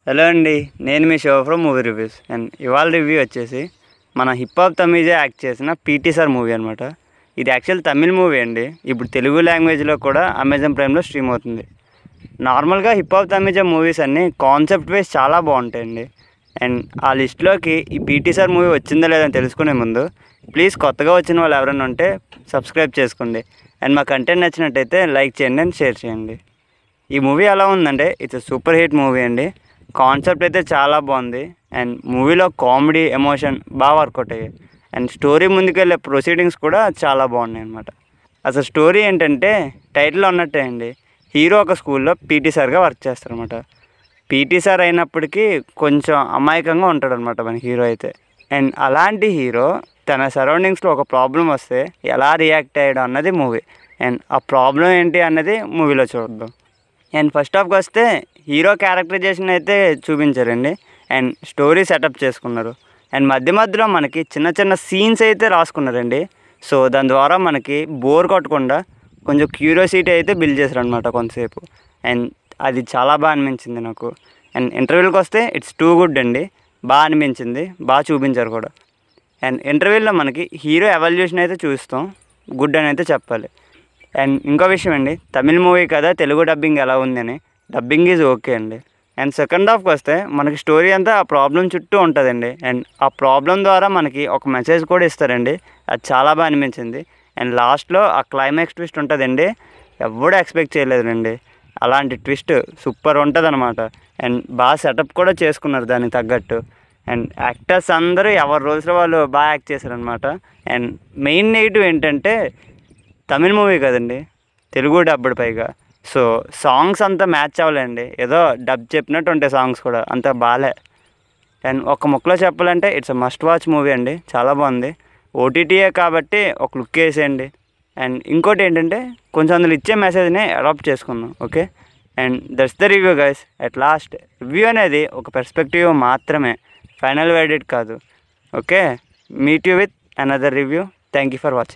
Hello అండి, నేను మీ show from movie reviews. And ఇవాళ రివ్యూ వచ్చేసి మన హిప్ హాప్ తమీజే యాక్ట్ చేసిన పీటీ సార్ మూవీ అనమాట. ఇది యాక్చువల్ తమిళ్ మూవీ అండి. ఇప్పుడు తెలుగు లాంగ్వేజ్లో కూడా అమెజాన్ ప్రైమ్లో స్ట్రీమ్ అవుతుంది. నార్మల్గా హిప్ హాప్ తమీజే మూవీస్ అన్నీ కాన్సెప్ట్ వైజ్ చాలా బాగుంటాయండి. అండ్ ఆ లిస్ట్లోకి ఈ పీటీ సార్ మూవీ వచ్చిందో లేదని తెలుసుకునే ముందు ప్లీజ్ కొత్తగా వచ్చిన వాళ్ళు ఎవరైనా ఉంటే సబ్స్క్రైబ్ చేసుకోండి. అండ్ మా కంటెంట్ నచ్చినట్టయితే లైక్ చేయండి అండ్ షేర్ చేయండి. ఈ మూవీ ఎలా ఉందంటే ఇట్స్ సూపర్ హిట్ మూవీ అండి. కాన్సెప్ట్ అయితే చాలా బాగుంది. అండ్ మూవీలో కామెడీ ఎమోషన్ బాగా వర్కౌట్ అయ్యాయి. అండ్ స్టోరీ ముందుకెళ్ళే ప్రొసీడింగ్స్ కూడా చాలా బాగున్నాయి అనమాట. అసలు స్టోరీ ఏంటంటే టైటిల్లో ఉన్నట్టే అండి. హీరో ఒక స్కూల్లో పీటీ సార్గా వర్క్ చేస్తారనమాట. పీటీ సార్ అయినప్పటికీ కొంచెం అమాయకంగా ఉంటాడు అనమాట మన హీరో అయితే. అండ్ అలాంటి హీరో తన సరౌండింగ్స్లో ఒక ప్రాబ్లం వస్తే ఎలా రియాక్ట్ అయ్యాడు అన్నది మూవీ. అండ్ ఆ ప్రాబ్లం ఏంటి అన్నది మూవీలో చూద్దాం. అండ్ ఫస్ట్ హాఫ్కి వస్తే హీరో క్యారెక్టరైజేషన్ అయితే చూపించారండి. అండ్ స్టోరీ సెటప్ చేసుకున్నారు. అండ్ మధ్యలో మనకి చిన్న చిన్న సీన్స్ అయితే రాసుకున్నారండి. సో దాని ద్వారా మనకి బోర్ కొట్టకుండా కొంచెం క్యూరియాసిటీ అయితే బిల్డ్ చేశారనమాట కొంతసేపు. అండ్ అది చాలా బాగా అనిపించింది నాకు. అండ్ ఇంటర్వ్యూకి వస్తే ఇట్స్ టూ గుడ్ అండి. బాగా అనిపించింది, బాగా చూపించారు కూడా. అండ్ ఇంటర్వ్యూలో మనకి హీరో ఎవల్యూషన్ అయితే చూస్తాం, గుడ్ అని అయితే చెప్పాలి. అండ్ ఇంకో విషయం అండి, తమిళ్ మూవీ కదా, తెలుగు డబ్బింగ్ ఎలా ఉందని. డబ్బింగ్ ఈజ్ ఓకే అండి. అండ్ సెకండ్ హాఫ్కి వస్తే మనకి స్టోరీ అంతా ఆ ప్రాబ్లం చుట్టూ ఉంటుందండి. అండ్ ఆ ప్రాబ్లం ద్వారా మనకి ఒక మెసేజ్ కూడా ఇస్తారండి. అది చాలా బాగా అనిపించింది. అండ్ లాస్ట్లో ఆ క్లైమాక్స్ ట్విస్ట్ ఉంటుందండి, ఎవడూ ఎక్స్పెక్ట్ చేయలేదండి. అలాంటి ట్విస్ట్ సూపర్ ఉంటుంది అనమాట. అండ్ బాగా సెటప్ కూడా చేసుకున్నారు దానికి తగ్గట్టు. అండ్ యాక్టర్స్ అందరూ ఎవరి రోజులో వాళ్ళు బాగా యాక్ట్ చేశారనమాట. అండ్ మెయిన్ నెగిటివ్ ఏంటంటే తమిళ్ మూవీ కదండి, తెలుగు డబ్బుడు పైగా. సో సాంగ్స్ అంతా మ్యాచ్ అవ్వలేండి. ఏదో డబ్ చెప్పినట్టు ఉంటాయి సాంగ్స్ కూడా, అంత బాలే. అండ్ ఒక ముక్కలో చెప్పాలంటే ఇట్స్ మస్ట్ వాచ్ మూవీ అండి, చాలా బాగుంది. ఓటీటీయే కాబట్టి ఒక లుక్ వేసేయండి. అండ్ ఇంకోటి ఏంటంటే కొంచెం అందులో ఇచ్చే మెసేజ్ని అడాప్ట్ చేసుకుందాం, okay. And that's the review guys. At last review అనేది ఒక పర్స్పెక్టివ్ మాత్రమే, ఫైనల్ వెర్డిక్ట్ కాదు, okay. Meet you with another review. Thank you for watching.